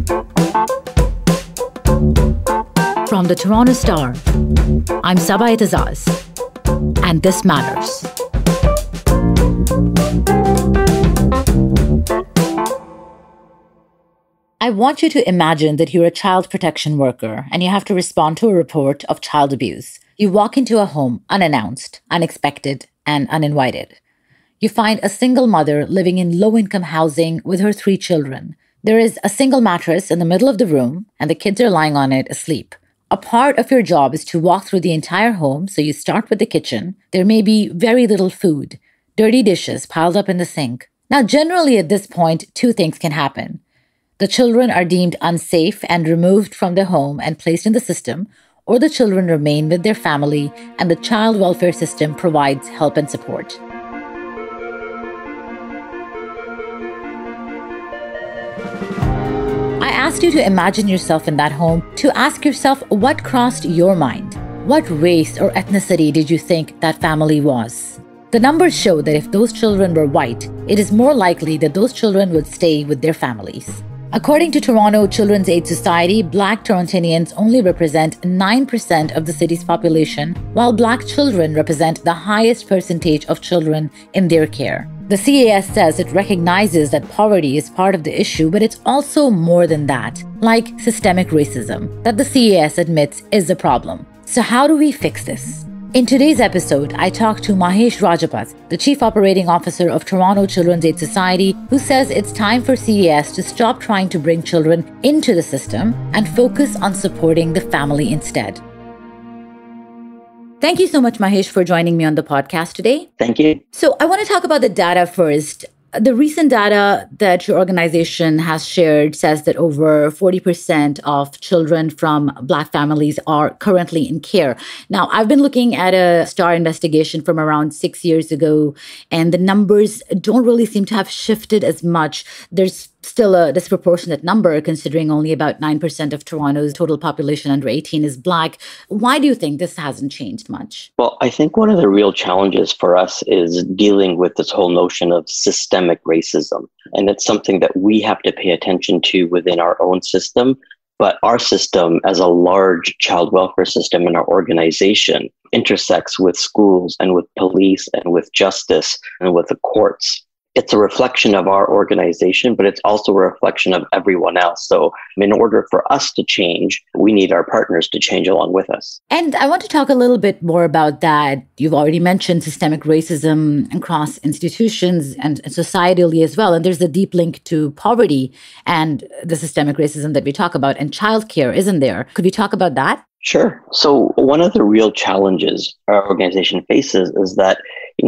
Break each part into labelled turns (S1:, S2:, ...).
S1: From the Toronto Star, I'm Saba Eitizaz, and this matters. I want you to imagine that you're a child protection worker and you have to respond to a report of child abuse. You walk into a home unannounced, unexpected, and uninvited. You find a single mother living in low-income housing with her 3 children. There is a single mattress in the middle of the room, and the kids are lying on it asleep. A part of your job is to walk through the entire home, so you start with the kitchen. There may be very little food, dirty dishes piled up in the sink. Now, generally at this point, 2 things can happen. The children are deemed unsafe and removed from their home and placed in the system, or the children remain with their family and the child welfare system provides help and support. I asked you to imagine yourself in that home, to ask yourself what crossed your mind. What race or ethnicity did you think that family was? The numbers show that if those children were white, it is more likely that those children would stay with their families. According to Toronto Children's Aid Society, Black Torontonians only represent 9% of the city's population, while Black children represent the highest percentage of children in their care. The CAS says it recognizes that poverty is part of the issue, but it's also more than that, like systemic racism, that the CAS admits is a problem. So how do we fix this? In today's episode, I talked to Mahesh Prajapat, the Chief Operating Officer of Toronto Children's Aid Society, who says it's time for CAS to stop trying to bring children into the system and focus on supporting the family instead. Thank you so much, Mahesh, for joining me on the podcast today.
S2: Thank you.
S1: So I want to talk about the data first. The recent data that your organization has shared says that over 40% of children from Black families are currently in care. Now, I've been looking at a STAR investigation from around 6 years ago, and the numbers don't really seem to have shifted as much. There's still a disproportionate number, considering only about 9% of Toronto's total population under 18 is Black. Why do you think this hasn't changed much?
S2: Well, I think one of the real challenges for us is dealing with this whole notion of systemic racism. And it's something that we have to pay attention to within our own system. But our system, as a large child welfare system in our organization, intersects with schools and with police and with justice and with the courts. It's a reflection of our organization, but it's also a reflection of everyone else. So in order for us to change, we need our partners to change along with us.
S1: And I want to talk a little bit more about that. You've already mentioned systemic racism across institutions and societally as well. And there's a deep link to poverty and the systemic racism that we talk about, and childcare, isn't there? Could we talk about that?
S2: Sure. So one of the real challenges our organization faces is that,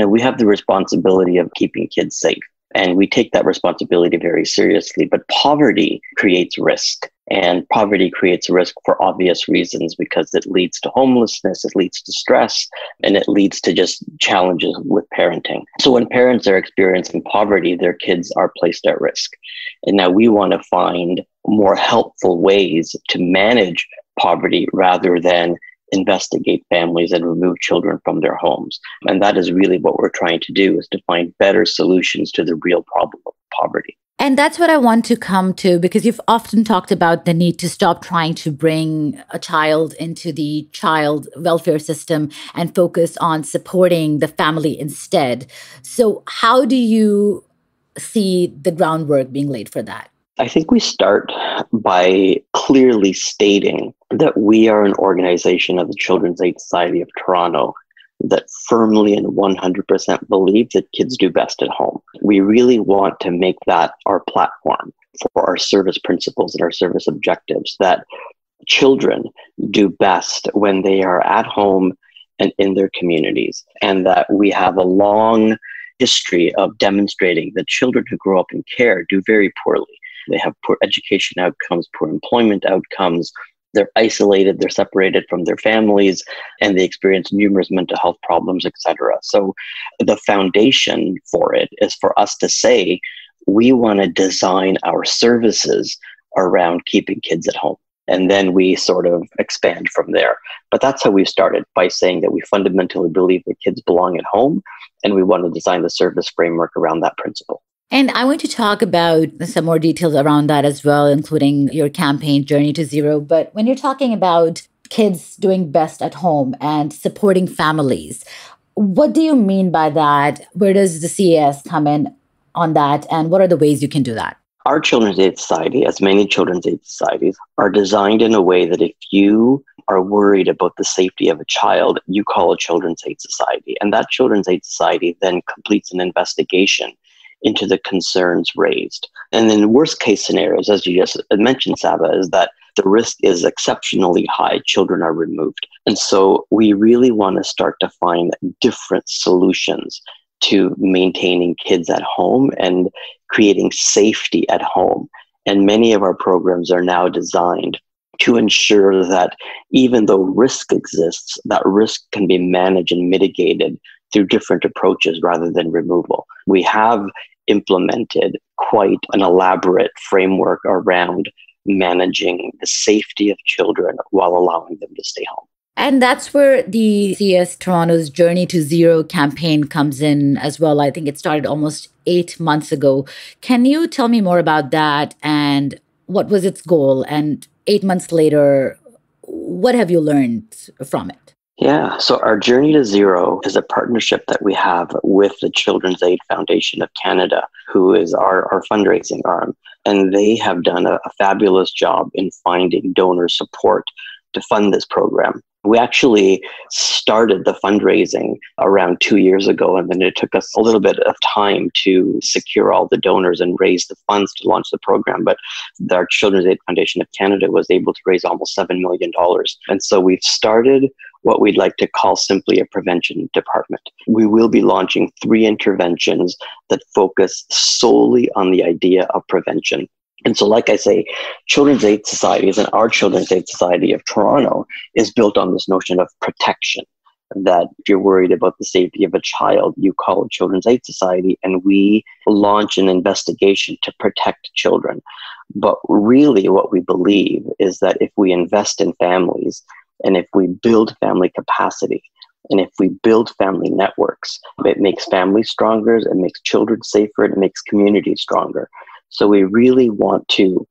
S2: we have the responsibility of keeping kids safe, and we take that responsibility very seriously. But poverty creates risk, and poverty creates risk for obvious reasons, because it leads to homelessness, it leads to stress, and it leads to just challenges with parenting. So when parents are experiencing poverty, their kids are placed at risk. And now we want to find more helpful ways to manage poverty rather than investigate families and remove children from their homes. And that is really what we're trying to do, is to find better solutions to the real problem of poverty.
S1: And that's what I want to come to, because you've often talked about the need to stop trying to bring a child into the child welfare system and focus on supporting the family instead. So how do you see the groundwork being laid for that?
S2: I think we start by clearly stating that we are an organization of the Children's Aid Society of Toronto that firmly and 100% believe that kids do best at home. We really want to make that our platform for our service principles and our service objectives, that children do best when they are at home and in their communities, and that we have a long history of demonstrating that children who grow up in care do very poorly. They have poor education outcomes, poor employment outcomes. They're isolated, they're separated from their families, and they experience numerous mental health problems, etc. So the foundation for it is for us to say, we want to design our services around keeping kids at home. And then we sort of expand from there. But that's how we started, by saying that we fundamentally believe that kids belong at home, and we want to design the service framework around that principle.
S1: And I want to talk about some more details around that as well, including your campaign, Journey to Zero. But when you're talking about kids doing best at home and supporting families, what do you mean by that? Where does the CAS come in on that? And what are the ways you can do that?
S2: Our Children's Aid Society, as many Children's Aid Societies, are designed in a way that if you are worried about the safety of a child, you call a Children's Aid Society. And that Children's Aid Society then completes an investigation into the concerns raised. And in worst case scenarios, as you just mentioned, Saba, is that the risk is exceptionally high. Children are removed. And so we really want to start to find different solutions to maintaining kids at home and creating safety at home. And many of our programs are now designed to ensure that even though risk exists, that risk can be managed and mitigated through different approaches rather than removal. We have implemented quite an elaborate framework around managing the safety of children while allowing them to stay home.
S1: And that's where the CS Toronto's Journey to Zero campaign comes in as well. I think it started almost 8 months ago. Can you tell me more about that and what was its goal? And 8 months later, what have you learned from it?
S2: Yeah, so our Journey to Zero is a partnership that we have with the Children's Aid Foundation of Canada, who is our fundraising arm. And they have done a fabulous job in finding donor support to fund this program. We actually started the fundraising around 2 years ago, and then it took us a little bit of time to secure all the donors and raise the funds to launch the program. But our Children's Aid Foundation of Canada was able to raise almost $7 million. And so we've started what we'd like to call simply a prevention department. We will be launching 3 interventions that focus solely on the idea of prevention. And so, like I say, Children's Aid Societies and our Children's Aid Society of Toronto is built on this notion of protection, that if you're worried about the safety of a child, you call a Children's Aid Society and we launch an investigation to protect children. But really what we believe is that if we invest in families and if we build family capacity, and if we build family networks, it makes families stronger, it makes children safer, it makes communities stronger. So we really want to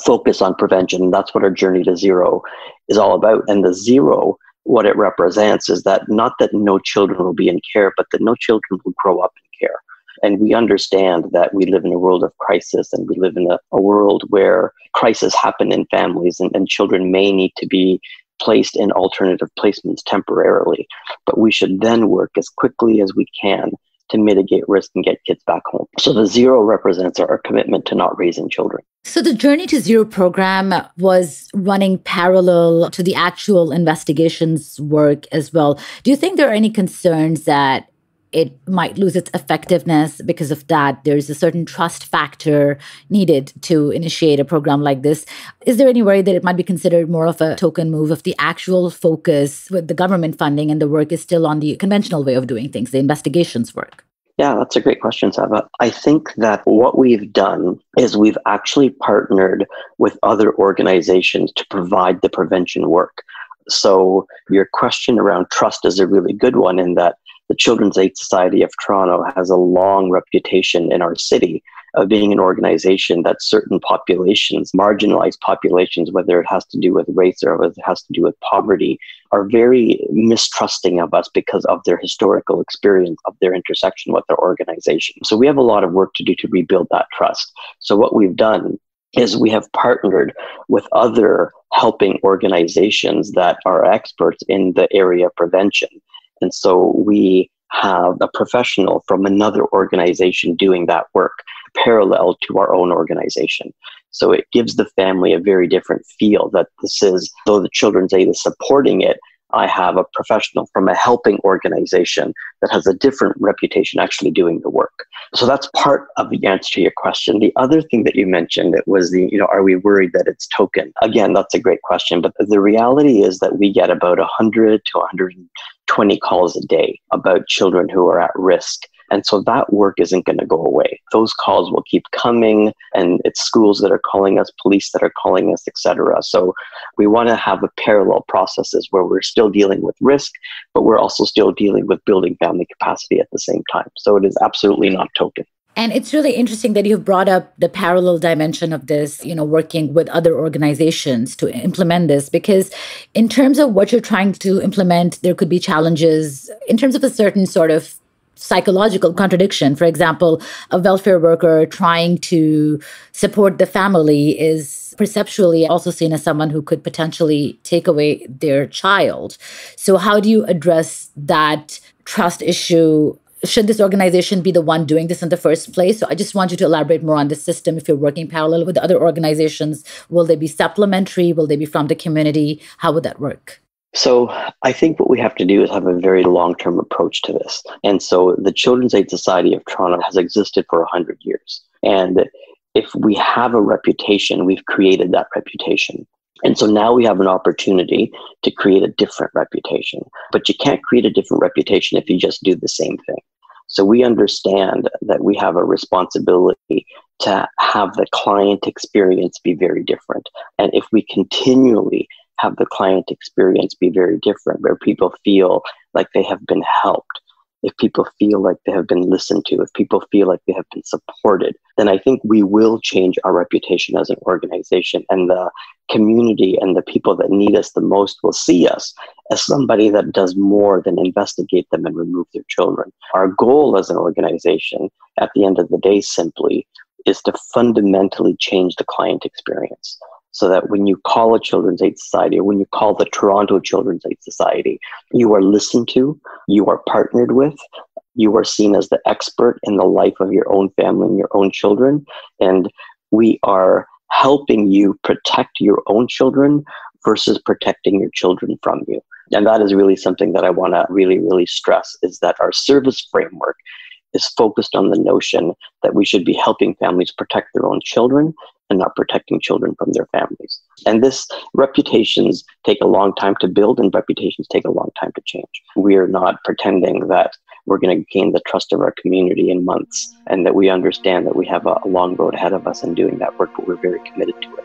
S2: focus on prevention. And that's what our Journey to Zero is all about. And the zero, what it represents is that not that no children will be in care, but that no children will grow up in care. And we understand that we live in a world of crisis, and we live in a world where crises happen in families, and children may need to be placed in alternative placements temporarily. But we should then work as quickly as we can to mitigate risk and get kids back home. So the zero represents our commitment to not raising children.
S1: So the Journey to Zero program was running parallel to the actual investigations work as well. Do you think there are any concerns that it might lose its effectiveness because of that? There's a certain trust factor needed to initiate a program like this. Is there any worry that it might be considered more of a token move if the actual focus with the government funding and the work is still on the conventional way of doing things, the investigations work?
S2: Yeah, that's a great question, Saba. I think that what we've done is we've actually partnered with other organizations to provide the prevention work. So your question around trust is a really good one, in that the Children's Aid Society of Toronto has a long reputation in our city of being an organization that certain populations, marginalized populations, whether it has to do with race or whether it has to do with poverty, are very mistrusting of us because of their historical experience of their intersection with their organization. So we have a lot of work to do to rebuild that trust. So what we've done is we have partnered with other helping organizations that are experts in the area of prevention. And so we have a professional from another organization doing that work parallel to our own organization. So it gives the family a very different feel that this is, though the Children's Aid is supporting it, I have a professional from a helping organization that has a different reputation actually doing the work. So that's part of the answer to your question. The other thing that you mentioned, it was are we worried that it's token? Again, that's a great question. But the reality is that we get about 100 to 120 calls a day about children who are at risk. And so that work isn't going to go away. Those calls will keep coming, and it's schools that are calling us, police that are calling us, etc. So we want to have a parallel processes where we're still dealing with risk, but we're also still dealing with building family capacity at the same time. So it is absolutely not token.
S1: And it's really interesting that you've brought up the parallel dimension of this, working with other organizations to implement this, because in terms of what you're trying to implement, there could be challenges in terms of a certain sort of psychological contradiction. For example, a welfare worker trying to support the family is perceptually also seen as someone who could potentially take away their child. So how do you address that trust issue? Should this organization be the one doing this in the first place? So I just want you to elaborate more on the system. If you're working parallel with other organizations, will they be supplementary? Will they be from the community? How would that work?
S2: So I think what we have to do is have a very long-term approach to this. And so the Children's Aid Society of Toronto has existed for 100 years. And if we have a reputation, we've created that reputation. And so now we have an opportunity to create a different reputation. But you can't create a different reputation if you just do the same thing. So we understand that we have a responsibility to have the client experience be very different. And if we continually have the client experience be very different, where people feel like they have been helped, if people feel like they have been listened to, if people feel like they have been supported, then I think we will change our reputation as an organization, and the community and the people that need us the most will see us as somebody that does more than investigate them and remove their children. Our goal as an organization at the end of the day simply is to fundamentally change the client experience, so that when you call a Children's Aid Society, or when you call the Toronto Children's Aid Society, you are listened to, you are partnered with, you are seen as the expert in the life of your own family and your own children, and we are helping you protect your own children versus protecting your children from you. And that is really something that I want to really stress, is that our service framework is focused on the notion that we should be helping families protect their own children and not protecting children from their families. And reputations take a long time to build, and reputations take a long time to change. We are not pretending that we're going to gain the trust of our community in months, and that we understand that we have a long road ahead of us in doing that work, but we're very committed to it.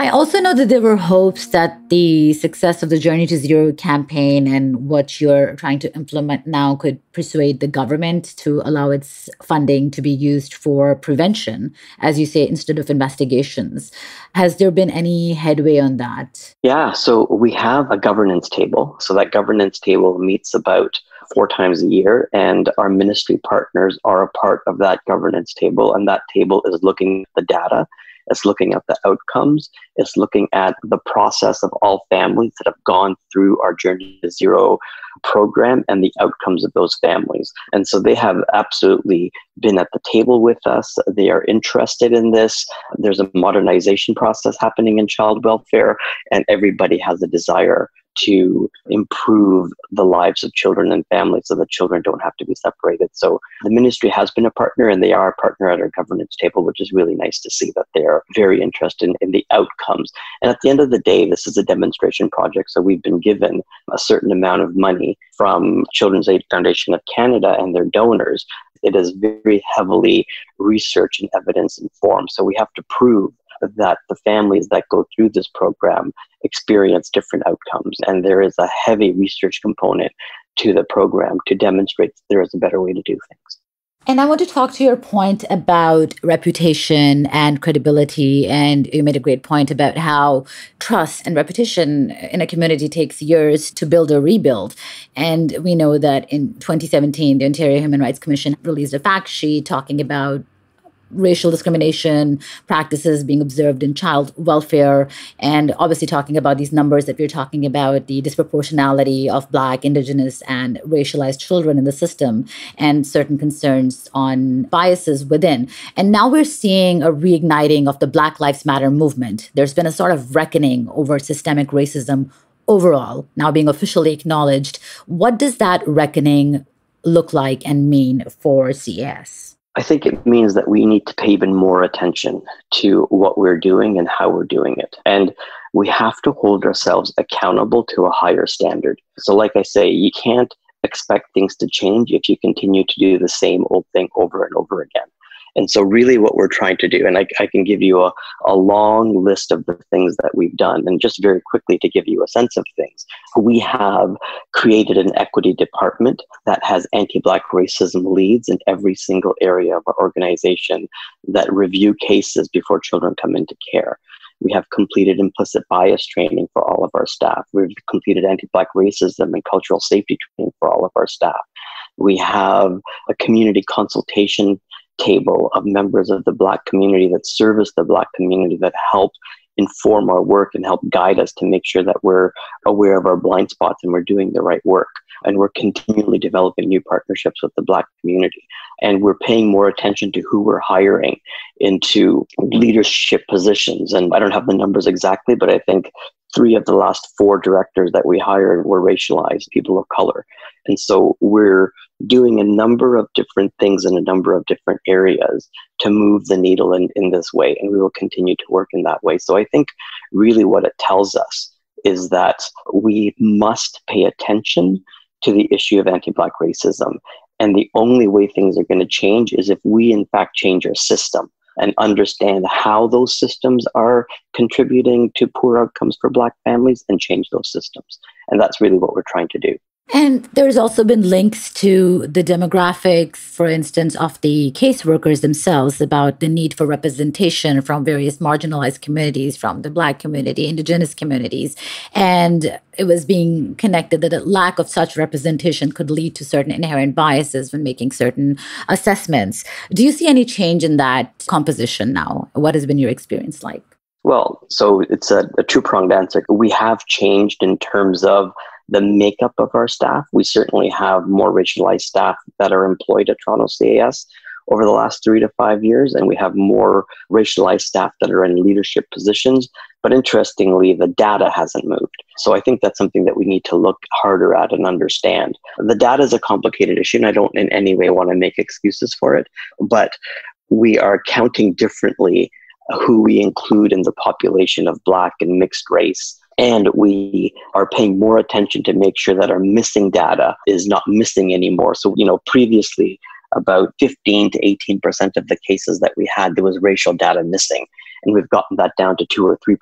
S1: I also know that there were hopes that the success of the Journey to Zero campaign and what you're trying to implement now could persuade the government to allow its funding to be used for prevention, as you say, instead of investigations. Has there been any headway on that?
S2: Yeah, so we have a governance table. So that governance table meets about 4 times a year, and our ministry partners are a part of that governance table. And that table is looking at the data. It's looking at the outcomes. It's looking at the process of all families that have gone through our Journey to Zero program and the outcomes of those families. And so they have absolutely been at the table with us. They are interested in this. There's a modernization process happening in child welfare, and everybody has a desire to improve the lives of children and families so that children don't have to be separated. So the ministry has been a partner, and they are a partner at our governance table, which is really nice to see that they're very interested in the outcomes. And at the end of the day, this is a demonstration project. So we've been given a certain amount of money from Children's Aid Foundation of Canada and their donors. It is very heavily research and evidence informed. So we have to prove that the families that go through this program experience different outcomes. And there is a heavy research component to the program to demonstrate that there is a better way to do things.
S1: And I want to talk to your point about reputation and credibility. And you made a great point about how trust and reputation in a community takes years to build or rebuild. And we know that in 2017, the Ontario Human Rights Commission released a fact sheet talking about racial discrimination practices being observed in child welfare, and obviously talking about these numbers that we're talking about, the disproportionality of Black, Indigenous, and racialized children in the system, and certain concerns on biases within. And now we're seeing a reigniting of the Black Lives Matter movement. There's been a sort of reckoning over systemic racism overall, now being officially acknowledged. What does that reckoning look like and mean for CAS?
S2: I think it means that we need to pay even more attention to what we're doing and how we're doing it. And we have to hold ourselves accountable to a higher standard. So like I say, you can't expect things to change if you continue to do the same old thing over and over again. And so really what we're trying to do, and I can give you a long list of the things that we've done, and just very quickly to give you a sense of things. We have created an equity department that has anti-Black racism leads in every single area of our organization that review cases before children come into care. We have completed implicit bias training for all of our staff. We've completed anti-Black racism and cultural safety training for all of our staff. We have a community consultation table of members of the Black community that service the Black community, that help inform our work and help guide us to make sure that we're aware of our blind spots and we're doing the right work. And we're continually developing new partnerships with the Black community. And we're paying more attention to who we're hiring into leadership positions. And I don't have the numbers exactly, but I think 3 of the last 4 directors that we hired were racialized people of color. And so we're doing a number of different things in a number of different areas to move the needle in this way. And we will continue to work in that way. So I think really what it tells us is that we must pay attention to the issue of anti-Black racism. And the only way things are going to change is if we, in fact, change our system and understand how those systems are contributing to poor outcomes for Black families and change those systems. And that's really what we're trying to do.
S1: And there's also been links to the demographics, for instance, of the caseworkers themselves, about the need for representation from various marginalized communities, from the Black community, Indigenous communities. And it was being connected that a lack of such representation could lead to certain inherent biases when making certain assessments. Do you see any change in that composition now? What has been your experience like?
S2: Well, so it's a two-pronged answer. We have changed in terms of the makeup of our staff. We certainly have more racialized staff that are employed at Toronto CAS over the last 3 to 5 years, and we have more racialized staff that are in leadership positions. But interestingly, the data hasn't moved. So I think that's something that we need to look harder at and understand. The data is a complicated issue, and I don't in any way want to make excuses for it, but we are counting differently who we include in the population of Black and mixed race. And we are paying more attention to make sure that our missing data is not missing anymore. So, previously, about 15 to 18% of the cases that we had, there was racial data missing. And we've gotten that down to 2 or 3%.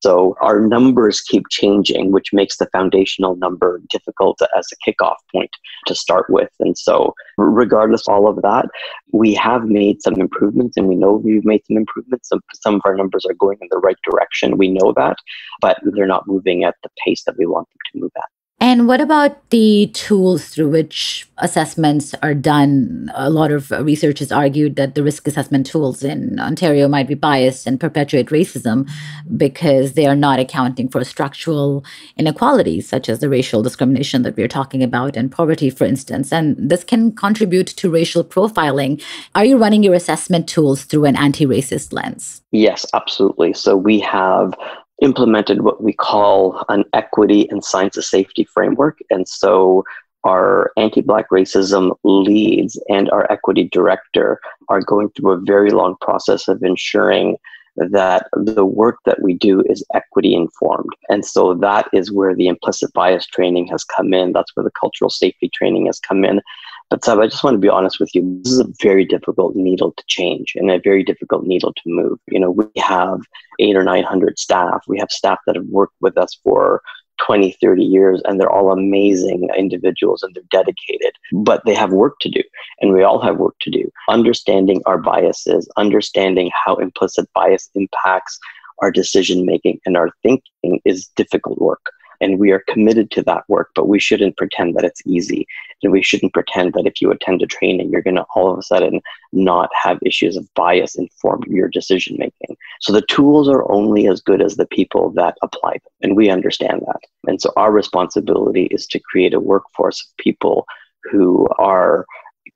S2: So our numbers keep changing, which makes the foundational number difficult as a kickoff point to start with. And so regardless of all of that, we have made some improvements, and we know we've made some improvements. Some of our numbers are going in the right direction. We know that, but they're not moving at the pace that we want them to move at.
S1: And what about the tools through which assessments are done? A lot of research has argued that the risk assessment tools in Ontario might be biased and perpetuate racism because they are not accounting for structural inequalities, such as the racial discrimination that we're talking about and poverty, for instance. And this can contribute to racial profiling. Are you running your assessment tools through an anti-racist lens?
S2: Yes, absolutely. So we have implemented what we call an equity and signs of safety framework. And so our anti-Black racism leads and our equity director are going through a very long process of ensuring that the work that we do is equity informed. And so that is where the implicit bias training has come in. That's where the cultural safety training has come in. But Sab, I just want to be honest with you. This is a very difficult needle to change and a very difficult needle to move. We have 800 or 900 staff. We have staff that have worked with us for 20, 30 years, and they're all amazing individuals and they're dedicated, but they have work to do. And we all have work to do. Understanding our biases, understanding how implicit bias impacts our decision-making and our thinking is difficult work. And we are committed to that work, but we shouldn't pretend that it's easy. And we shouldn't pretend that if you attend a training, you're going to all of a sudden not have issues of bias inform your decision making. So the tools are only as good as the people that apply them. And we understand that. And so our responsibility is to create a workforce of people who are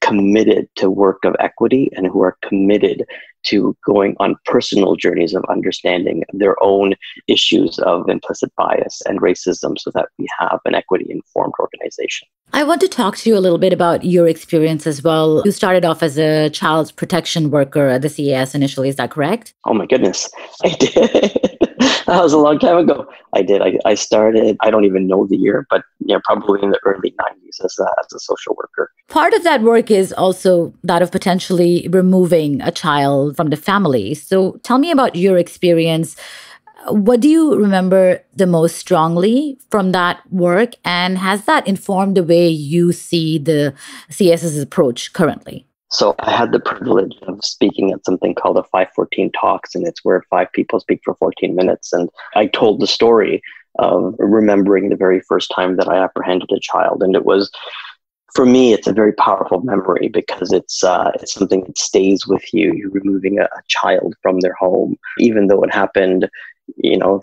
S2: committed to work of equity and who are committed to going on personal journeys of understanding their own issues of implicit bias and racism so that we have an equity-informed organization.
S1: I want to talk to you a little bit about your experience as well. You started off as a child protection worker at the CAS initially, is that correct?
S2: Oh my goodness, I did. That was a long time ago. I did. I started, I don't even know the year, but probably in the early 90s as a social worker.
S1: Part of that work is also that of potentially removing a child from the family. So tell me about your experience. What do you remember the most strongly from that work? And has that informed the way you see the CS's approach currently?
S2: So I had the privilege of speaking at something called a 514 Talks, and it's where 5 people speak for 14 minutes. And I told the story of remembering the very first time that I apprehended a child. And it was, for me, it's a very powerful memory because it's something that stays with you. You're removing a child from their home, even though it happened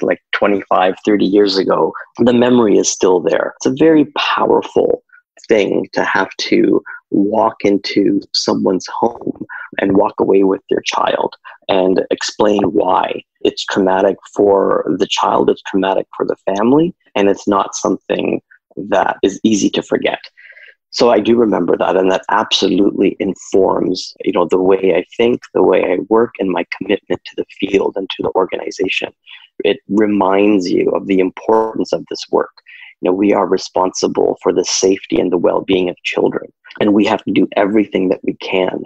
S2: like 25, 30 years ago, the memory is still there. It's a very powerful thing to have to walk into someone's home and walk away with their child and explain why. It's traumatic for the child, it's traumatic for the family, and it's not something that is easy to forget. So I do remember that, and that absolutely informs, the way I think, the way I work, and my commitment to the field and to the organization. It reminds you of the importance of this work. We are responsible for the safety and the well-being of children, and we have to do everything that we can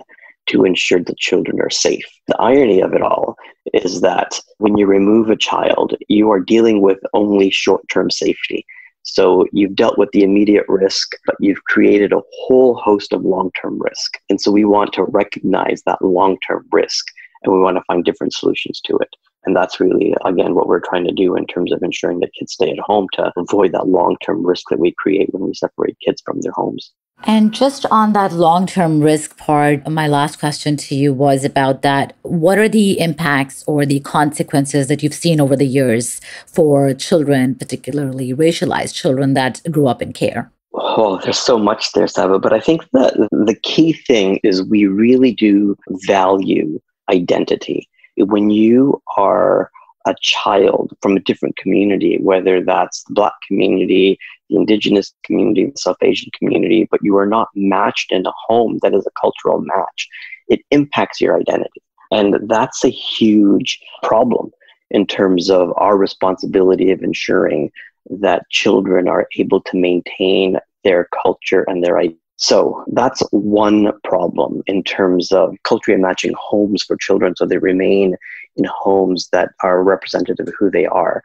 S2: to ensure that children are safe. The irony of it all is that when you remove a child, you are dealing with only short-term safety. So you've dealt with the immediate risk, but you've created a whole host of long-term risk. And so we want to recognize that long-term risk, and we want to find different solutions to it. And that's really, again, what we're trying to do in terms of ensuring that kids stay at home to avoid that long-term risk that we create when we separate kids from their homes.
S1: And just on that long-term risk part, my last question to you was about that. What are the impacts or the consequences that you've seen over the years for children, particularly racialized children that grew up in care?
S2: Oh, there's so much there, Saba. But I think that the key thing is we really do value identity. When you are a child from a different community, whether that's the Black community, the Indigenous community, the South Asian community, but you are not matched in a home that is a cultural match, it impacts your identity. And that's a huge problem in terms of our responsibility of ensuring that children are able to maintain their culture and their identity. So that's one problem in terms of culturally matching homes for children so they remain in homes that are representative of who they are.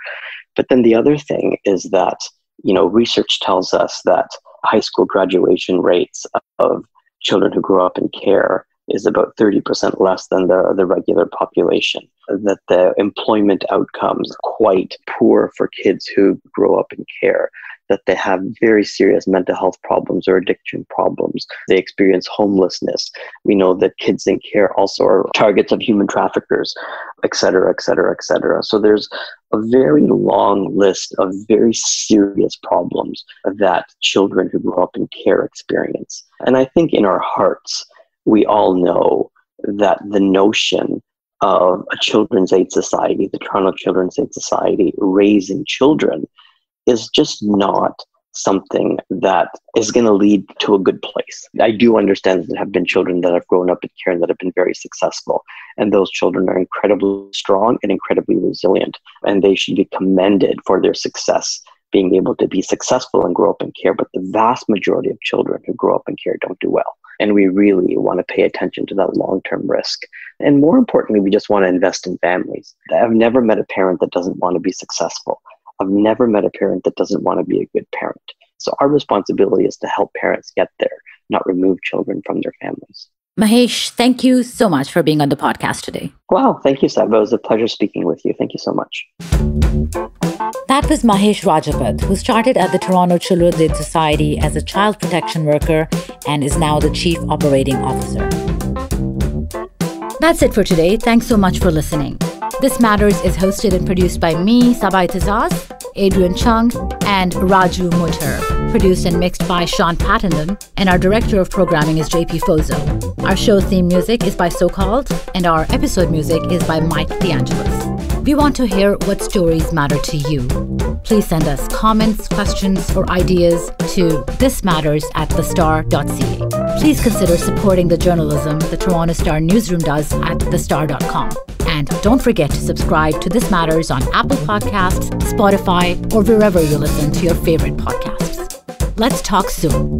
S2: But then the other thing is that, research tells us that high school graduation rates of children who grow up in care is about 30% less than the regular population, that the employment outcomes are quite poor for kids who grow up in care, that they have very serious mental health problems or addiction problems. They experience homelessness. We know that kids in care also are targets of human traffickers, et cetera, et cetera, et cetera. So there's a very long list of very serious problems that children who grow up in care experience. And I think in our hearts, we all know that the notion of a children's aid society, the Toronto Children's Aid Society, raising children is just not something that is going to lead to a good place. I do understand that there have been children that have grown up in care and that have been very successful. And those children are incredibly strong and incredibly resilient. And they should be commended for their success, being able to be successful and grow up in care. But the vast majority of children who grow up in care don't do well. And we really want to pay attention to that long-term risk. And more importantly, we just want to invest in families. I've never met a parent that doesn't want to be successful. I've never met a parent that doesn't want to be a good parent. So our responsibility is to help parents get there, not remove children from their families.
S1: Mahesh, thank you so much for being on the podcast today.
S2: Wow, thank you, Saba. It was a pleasure speaking with you. Thank you so much.
S1: That was Mahesh Prajapat, who started at the Toronto Children's Aid Society as a child protection worker and is now the Chief Operating Officer. That's it for today. Thanks so much for listening. This Matters is hosted and produced by me, Saba Eitizaz, Adrian Chung, and Raju Mutter. Produced and mixed by Sean Pattenden, and our Director of Programming is JP Fozo. Our show theme music is by So-Called, and our episode music is by Mike DeAngelis. We want to hear what stories matter to you. Please send us comments, questions, or ideas to thismatters@thestar.ca. Please consider supporting the journalism the Toronto Star newsroom does at thestar.com. And don't forget to subscribe to This Matters on Apple Podcasts, Spotify, or wherever you listen to your favorite podcasts. Let's talk soon.